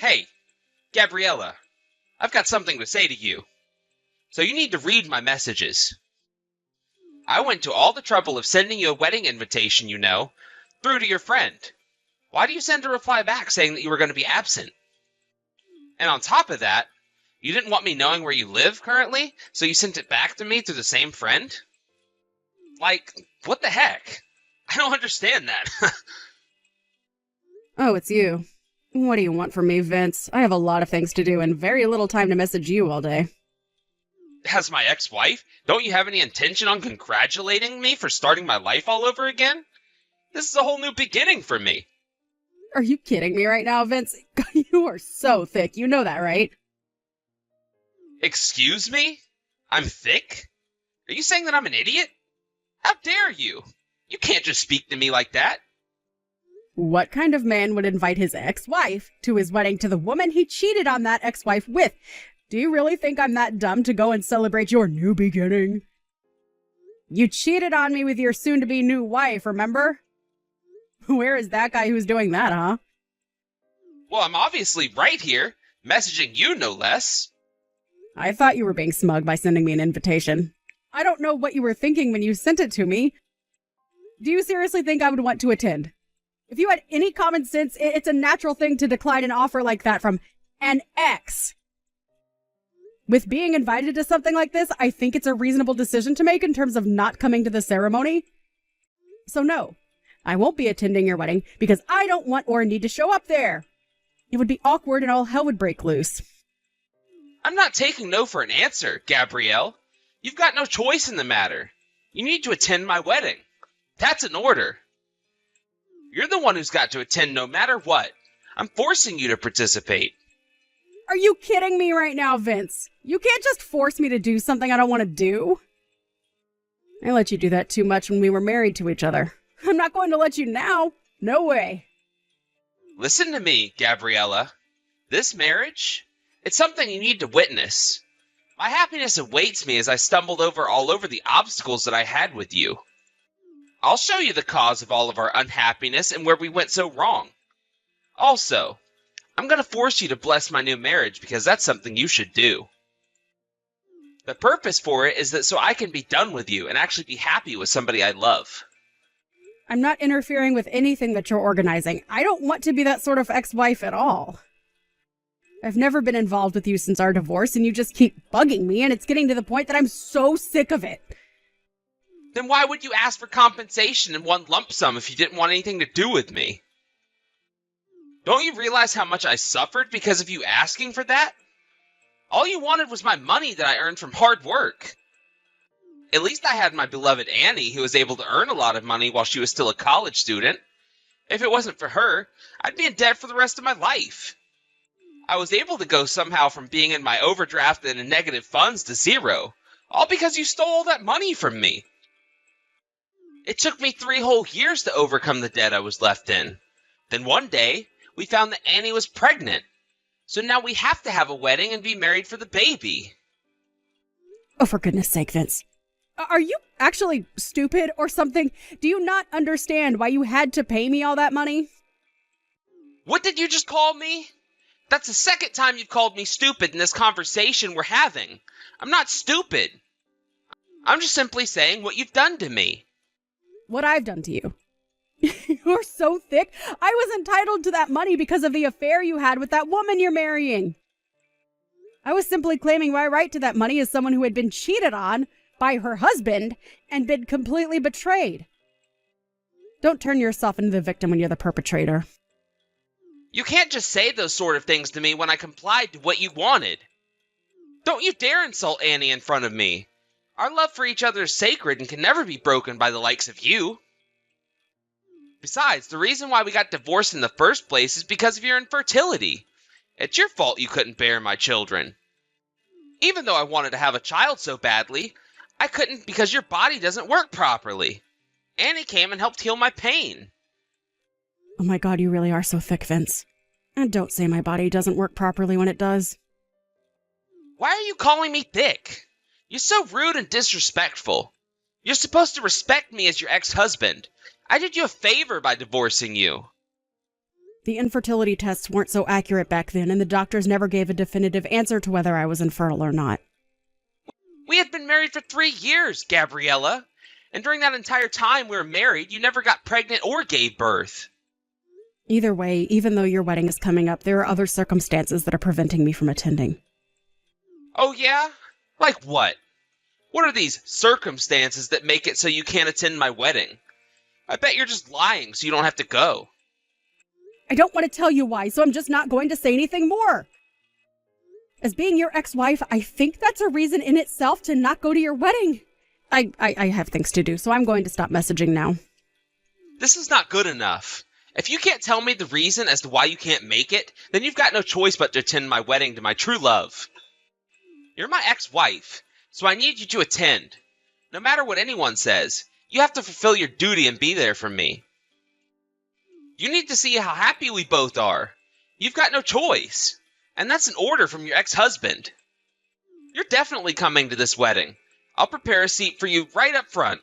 Hey, Gabriella, I've got something to say to you. So you need to read my messages. I went to all the trouble of sending you a wedding invitation, through to your friend. Why do you send a reply back saying that you were going to be absent? And on top of that, you didn't want me knowing where you live currently, so you sent it back to me through the same friend? Like, what the heck? I don't understand that. Oh, it's you. What do you want from me, Vince? I have a lot of things to do and very little time to message you all day. As my ex-wife, don't you have any intention on congratulating me for starting my life all over again? This is a whole new beginning for me. Are you kidding me right now, Vince? You are so thick. You know that, right? Excuse me? I'm thick? Are you saying that I'm an idiot? How dare you? You can't just speak to me like that. What kind of man would invite his ex-wife to his wedding to the woman he cheated on that ex-wife with? Do you really think I'm that dumb to go and celebrate your new beginning? You cheated on me with your soon-to-be new wife, remember? Where is that guy who's doing that, huh? Well, I'm obviously right here, messaging you no less. I thought you were being smug by sending me an invitation. I don't know what you were thinking when you sent it to me. Do you seriously think I would want to attend? If you had any common sense, it's a natural thing to decline an offer like that from an ex. With being invited to something like this, I think it's a reasonable decision to make in terms of not coming to the ceremony. So no, I won't be attending your wedding because I don't want or need to show up there. It would be awkward and all hell would break loose. I'm not taking no for an answer, Gabrielle. You've got no choice in the matter. You need to attend my wedding. That's an order. You're the one who's got to attend no matter what. I'm forcing you to participate. Are you kidding me right now, Vince? You can't just force me to do something I don't want to do. I let you do that too much when we were married to each other. I'm not going to let you now. No way. Listen to me, Gabriella. This marriage, it's something you need to witness. My happiness awaits me as I stumbled all over the obstacles that I had with you. I'll show you the cause of all of our unhappiness and where we went so wrong. Also, I'm going to force you to bless my new marriage because that's something you should do. The purpose for it is that so I can be done with you and actually be happy with somebody I love. I'm not interfering with anything that you're organizing. I don't want to be that sort of ex-wife at all. I've never been involved with you since our divorce, and you just keep bugging me, and it's getting to the point that I'm so sick of it. Then why would you ask for compensation in one lump sum if you didn't want anything to do with me? Don't you realize how much I suffered because of you asking for that? All you wanted was my money that I earned from hard work. At least I had my beloved Annie, who was able to earn a lot of money while she was still a college student. If it wasn't for her, I'd be in debt for the rest of my life. I was able to go somehow from being in my overdraft and in negative funds to zero, all because you stole all that money from me. It took me 3 whole years to overcome the debt I was left in. Then one day, we found that Annie was pregnant. So now we have to have a wedding and be married for the baby. Oh, for goodness sake, Vince. Are you actually stupid or something? Do you not understand why you had to pay me all that money? What did you just call me? That's the second time you've called me stupid in this conversation we're having. I'm not stupid. I'm just simply saying what you've done to me. What I've done to you. You're so thick. I was entitled to that money because of the affair you had with that woman you're marrying. I was simply claiming my right to that money as someone who had been cheated on by her husband and been completely betrayed. Don't turn yourself into the victim when you're the perpetrator. You can't just say those sort of things to me when I complied to what you wanted. Don't you dare insult Annie in front of me. Our love for each other is sacred and can never be broken by the likes of you. Besides, the reason why we got divorced in the first place is because of your infertility. It's your fault you couldn't bear my children. Even though I wanted to have a child so badly, I couldn't because your body doesn't work properly. Annie came and helped heal my pain. Oh my God, you really are so thick, Vince. And don't say my body doesn't work properly when it does. Why are you calling me thick? You're so rude and disrespectful. You're supposed to respect me as your ex-husband. I did you a favor by divorcing you. The infertility tests weren't so accurate back then, and the doctors never gave a definitive answer to whether I was infertile or not. We had been married for 3 years, Gabriella. And during that entire time we were married, you never got pregnant or gave birth. Either way, even though your wedding is coming up, there are other circumstances that are preventing me from attending. Oh yeah? Like what? What are these circumstances that make it so you can't attend my wedding? I bet you're just lying so you don't have to go. I don't want to tell you why, so I'm just not going to say anything more. As being your ex-wife, I think that's a reason in itself to not go to your wedding. I have things to do, so I'm going to stop messaging now. This is not good enough. If you can't tell me the reason as to why you can't make it, then you've got no choice but to attend my wedding to my true love. You're my ex-wife, so I need you to attend. No matter what anyone says, you have to fulfill your duty and be there for me. You need to see how happy we both are. You've got no choice. And that's an order from your ex-husband. You're definitely coming to this wedding. I'll prepare a seat for you right up front.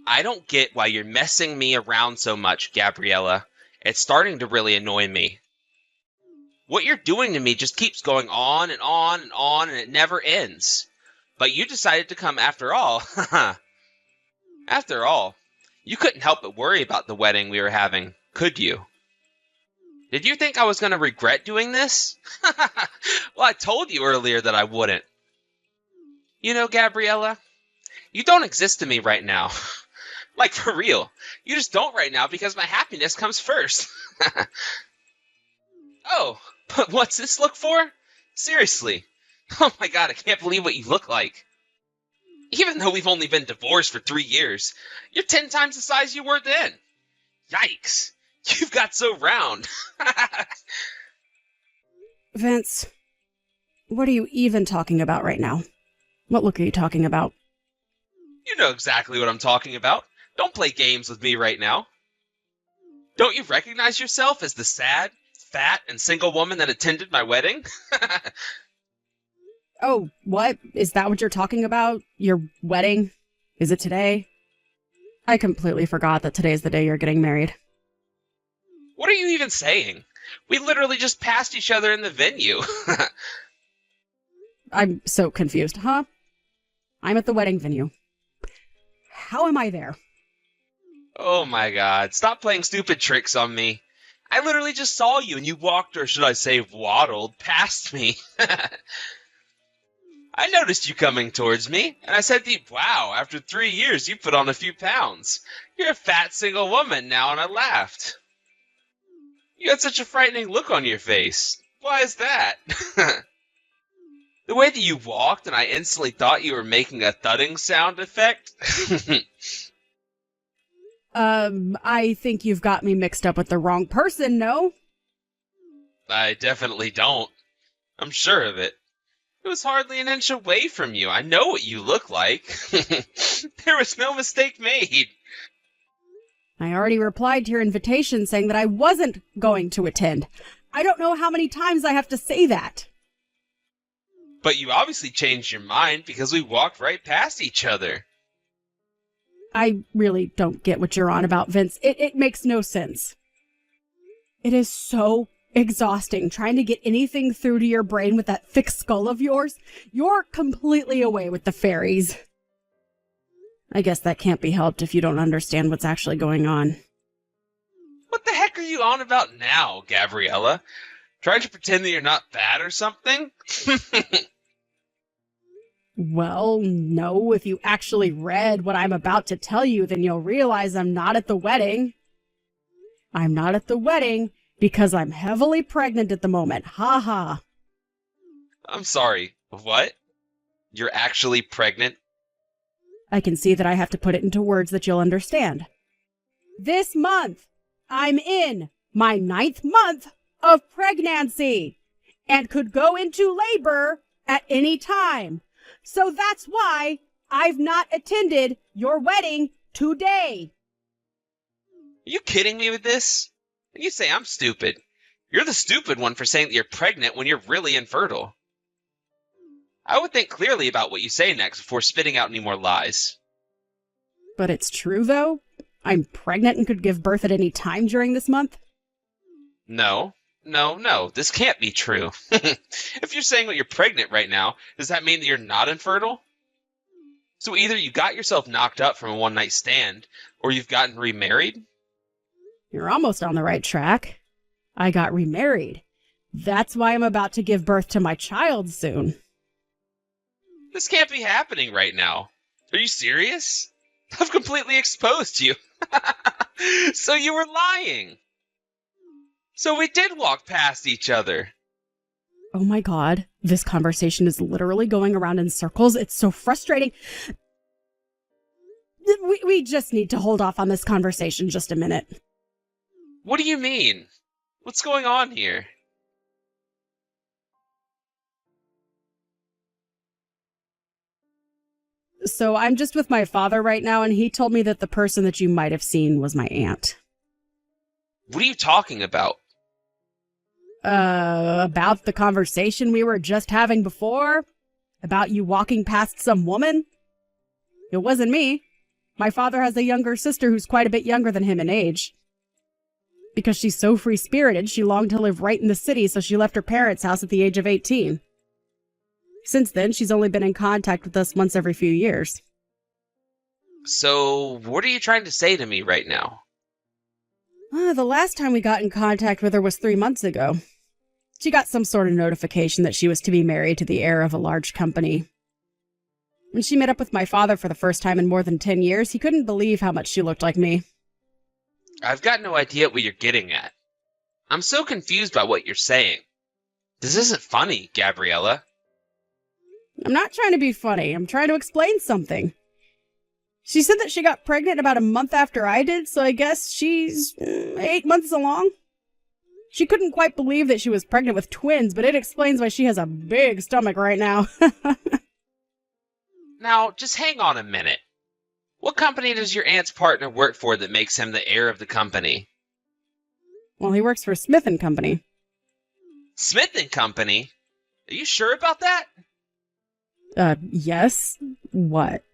I don't get why you're messing me around so much, Gabriella. It's starting to really annoy me. What you're doing to me just keeps going on and on and on, and it never ends. But you decided to come after all. After all, you couldn't help but worry about the wedding we were having, could you? Did you think I was going to regret doing this? Well, I told you earlier that I wouldn't. You know, Gabriella, you don't exist to me right now. Like, for real. You just don't right now because my happiness comes first. Oh, but what's this look for? Seriously. Oh my god, I can't believe what you look like. Even though we've only been divorced for 3 years, you're 10 times the size you were then. Yikes. You've got so round. Vince, what are you even talking about right now? What look are you talking about? You know exactly what I'm talking about. Don't play games with me right now. Don't you recognize yourself as the sad, fat, and single woman that attended my wedding? Oh, what? Is that what you're talking about? Your wedding? Is it today? I completely forgot that today's the day you're getting married. What are you even saying? We literally just passed each other in the venue. I'm so confused, huh? I'm at the wedding venue. How am I there? Oh my god, stop playing stupid tricks on me. I literally just saw you and you walked, or should I say waddled, past me. I noticed you coming towards me, and I said to you, wow, after 3 years you put on a few pounds. You're a fat single woman now, and I laughed. You had such a frightening look on your face. Why is that? The way that you walked, and I instantly thought you were making a thudding sound effect. I think you've got me mixed up with the wrong person, no? I definitely don't. I'm sure of it. It was hardly an inch away from you. I know what you look like. There was no mistake made. I already replied to your invitation saying that I wasn't going to attend. I don't know how many times I have to say that. But you obviously changed your mind because we walked right past each other. I really don't get what you're on about, Vince. It makes no sense. It is so exhausting trying to get anything through to your brain with that thick skull of yours. You're completely away with the fairies. I guess that can't be helped if you don't understand what's actually going on. What the heck are you on about now, Gabriella? Trying to pretend that you're not bad or something? Well, no, if you actually read what I'm about to tell you, then you'll realize I'm not at the wedding. I'm not at the wedding because I'm heavily pregnant at the moment. Ha ha. I'm sorry, what? You're actually pregnant? I can see that I have to put it into words that you'll understand. This month, I'm in my 9th month of pregnancy and could go into labor at any time. So that's why I've not attended your wedding today. Are you kidding me with this? You say I'm stupid. You're the stupid one for saying that you're pregnant when you're really infertile. I would think clearly about what you say next before spitting out any more lies. But it's true, though? I'm pregnant and could give birth at any time during this month? No. No. This can't be true. If you're saying that you're pregnant right now, does that mean that you're not infertile? So either you got yourself knocked up from a one-night stand, or you've gotten remarried? You're almost on the right track. I got remarried. That's why I'm about to give birth to my child soon. This can't be happening right now. Are you serious? I've completely exposed you. So you were lying. So we did walk past each other. Oh my god, this conversation is literally going around in circles. It's so frustrating. We just need to hold off on this conversation just a minute. What do you mean? What's going on here? So I'm just with my father right now, and he told me that the person that you might have seen was my aunt. What are you talking about? About the conversation we were just having before? About you walking past some woman? It wasn't me. My father has a younger sister who's quite a bit younger than him in age. Because she's so free-spirited, she longed to live right in the city, so she left her parents' house at the age of 18. Since then, she's only been in contact with us once every few years. So, what are you trying to say to me right now? The last time we got in contact with her was 3 months ago. She got some sort of notification that she was to be married to the heir of a large company. When she met up with my father for the first time in more than 10 years, he couldn't believe how much she looked like me. I've got no idea what you're getting at. I'm so confused by what you're saying. This isn't funny, Gabriella. I'm not trying to be funny. I'm trying to explain something. She said that she got pregnant about a month after I did, so I guess she's 8 months along. She couldn't quite believe that she was pregnant with twins, but it explains why she has a big stomach right now. Now, just hang on a minute. What company does your aunt's partner work for that makes him the heir of the company? Well, he works for Smith & Company. Smith & Company? Are you sure about that? Yes. What?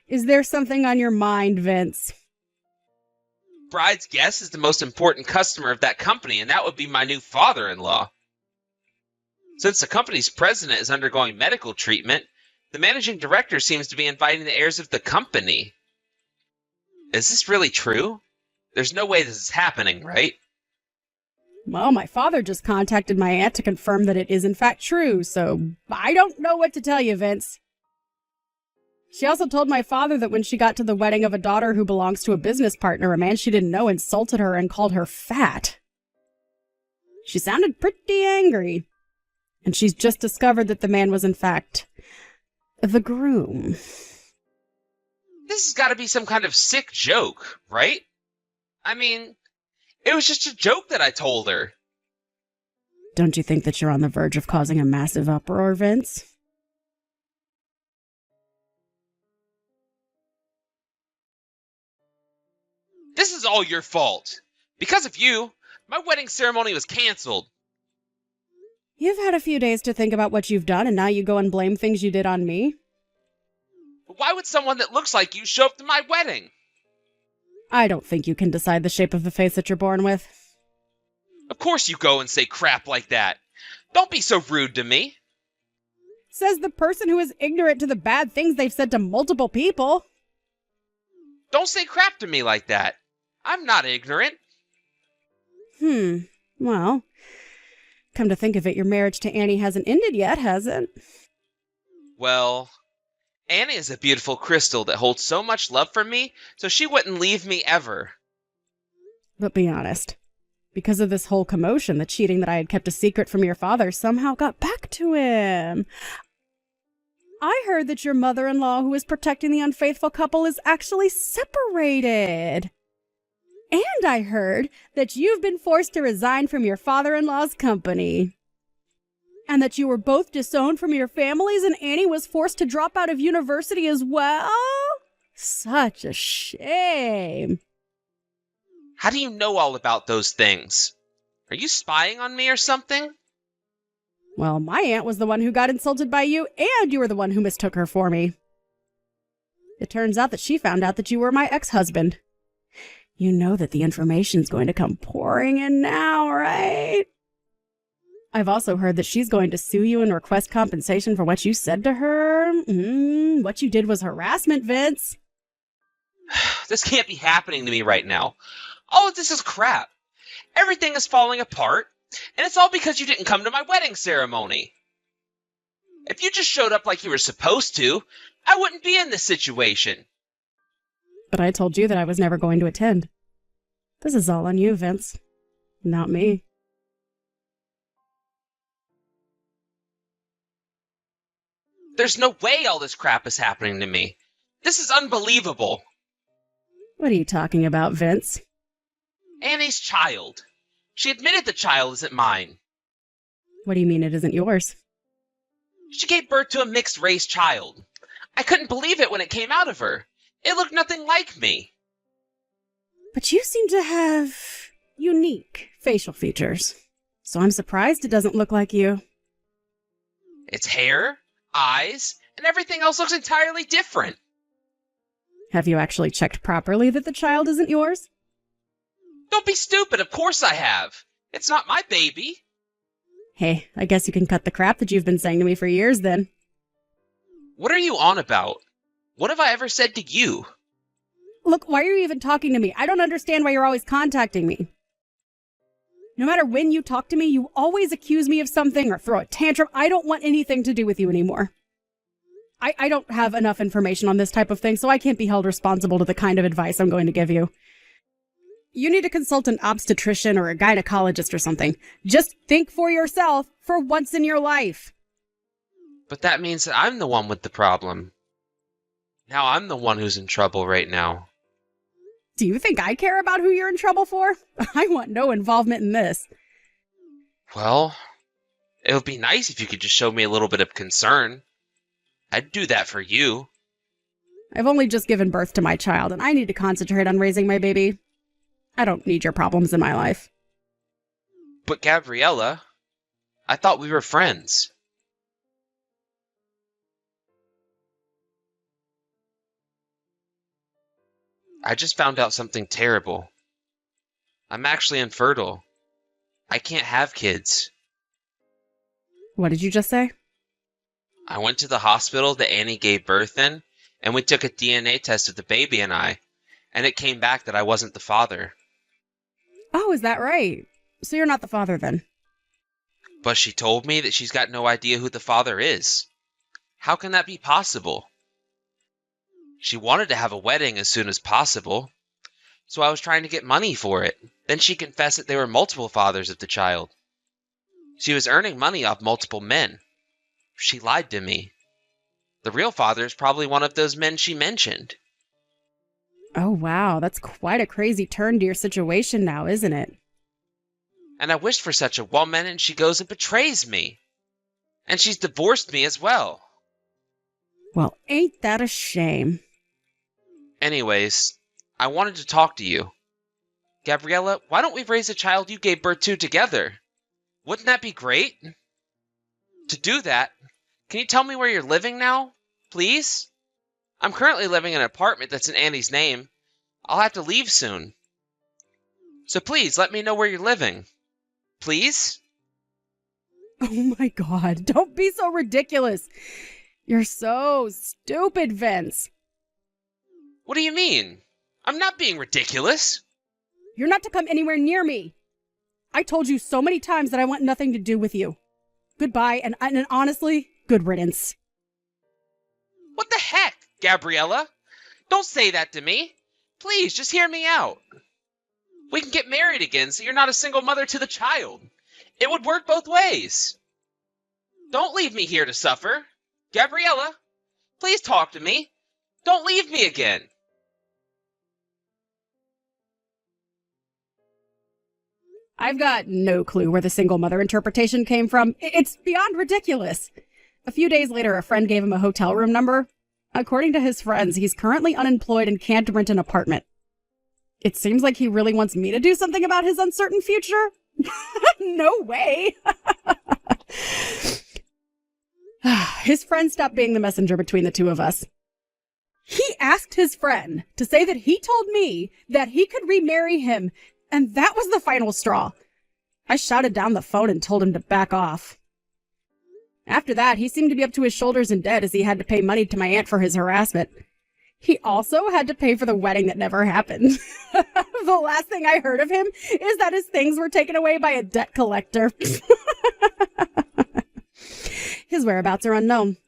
Is there something on your mind, Vince? Bride's Guest is the most important customer of that company, and that would be my new father-in-law. Since the company's president is undergoing medical treatment, the managing director seems to be inviting the heirs of the company. Is this really true? There's no way this is happening, right? Well, my father just contacted my aunt to confirm that it is in fact true, so I don't know what to tell you, Vince. She also told my father that when she got to the wedding of a daughter who belongs to a business partner, a man she didn't know insulted her and called her fat. She sounded pretty angry. And she's just discovered that the man was in fact the groom. This has got to be some kind of sick joke, right? I mean, it was just a joke that I told her. Don't you think that you're on the verge of causing a massive uproar, Vince? This is all your fault. Because of you, my wedding ceremony was canceled. You've had a few days to think about what you've done, and now you go and blame things you did on me? Why would someone that looks like you show up to my wedding? I don't think you can decide the shape of the face that you're born with. Of course you go and say crap like that. Don't be so rude to me. Says the person who is ignorant to the bad things they've said to multiple people. Don't say crap to me like that. I'm not ignorant. Well, come to think of it, your marriage to Annie hasn't ended yet, has it? Well, Annie is a beautiful crystal that holds so much love for me, so she wouldn't leave me ever. But be honest. Because of this whole commotion, the cheating that I had kept a secret from your father somehow got back to him. I heard that your mother-in-law, who is protecting the unfaithful couple, is actually separated. And I heard that you've been forced to resign from your father-in-law's company. And that you were both disowned from your families and Annie was forced to drop out of university as well? Such a shame. How do you know all about those things? Are you spying on me or something? Well, my aunt was the one who got insulted by you, and you were the one who mistook her for me. It turns out that she found out that you were my ex-husband. You know that the information's going to come pouring in now, right? I've also heard that she's going to sue you and request compensation for what you said to her. What you did was harassment, Vince. This can't be happening to me right now. All of this is crap. Everything is falling apart, and it's all because you didn't come to my wedding ceremony. If you just showed up like you were supposed to, I wouldn't be in this situation. But I told you that I was never going to attend. This is all on you, Vince. Not me. There's no way all this crap is happening to me. This is unbelievable. What are you talking about, Vince? Annie's child. She admitted the child isn't mine. What do you mean it isn't yours? She gave birth to a mixed-race child. I couldn't believe it when it came out of her. It looked nothing like me. But you seem to have unique facial features. So I'm surprised it doesn't look like you. Its hair, eyes, and everything else looks entirely different. Have you actually checked properly that the child isn't yours? Don't be stupid, of course I have. It's not my baby. Hey, I guess you can cut the crap that you've been saying to me for years then. What are you on about? What have I ever said to you? Look, why are you even talking to me? I don't understand why you're always contacting me. No matter when you talk to me, you always accuse me of something or throw a tantrum. I don't want anything to do with you anymore. I don't have enough information on this type of thing, so I can't be held responsible to the kind of advice I'm going to give you. You need to consult an obstetrician or a gynecologist or something. Just think for yourself for once in your life. But that means that I'm the one with the problem. Now I'm the one who's in trouble right now. Do you think I care about who you're in trouble for? I want no involvement in this. Well, it would be nice if you could just show me a little bit of concern. I'd do that for you. I've only just given birth to my child, and I need to concentrate on raising my baby. I don't need your problems in my life. But Gabriella, I thought we were friends. I just found out something terrible. I'm actually infertile. I can't have kids. What did you just say? I went to the hospital that Annie gave birth in, and we took a DNA test of the baby and I, and it came back that I wasn't the father. Oh, is that right? So you're not the father then? But she told me that she's got no idea who the father is. How can that be possible? She wanted to have a wedding as soon as possible, so I was trying to get money for it. Then she confessed that there were multiple fathers of the child. She was earning money off multiple men. She lied to me. The real father is probably one of those men she mentioned. Oh, wow. That's quite a crazy turn to your situation now, isn't it? And I wished for such a woman, and she goes and betrays me. And she's divorced me as well. Well, ain't that a shame? Anyways, I wanted to talk to you. Gabriella, why don't we raise a child you gave birth to together? Wouldn't that be great? To do that, can you tell me where you're living now, please? I'm currently living in an apartment that's in Annie's name. I'll have to leave soon. So please, let me know where you're living. Please? Oh my God, don't be so ridiculous. You're so stupid, Vince. What do you mean? I'm not being ridiculous. You're not to come anywhere near me. I told you so many times that I want nothing to do with you. Goodbye, and honestly, good riddance. What the heck, Gabriella? Don't say that to me. Please, just hear me out. We can get married again so you're not a single mother to the child. It would work both ways. Don't leave me here to suffer. Gabriella, please talk to me. Don't leave me again. I've got no clue where the single mother interpretation came from. It's beyond ridiculous. A few days later, a friend gave him a hotel room number. According to his friends, he's currently unemployed and can't rent an apartment. It seems like he really wants me to do something about his uncertain future. No way. His friend stopped being the messenger between the two of us. He asked his friend to say that he told me that he could remarry him, and that was the final straw. I shouted down the phone and told him to back off. After that, he seemed to be up to his shoulders in debt as he had to pay money to my aunt for his harassment. He also had to pay for the wedding that never happened. The last thing I heard of him is that his things were taken away by a debt collector. His whereabouts are unknown.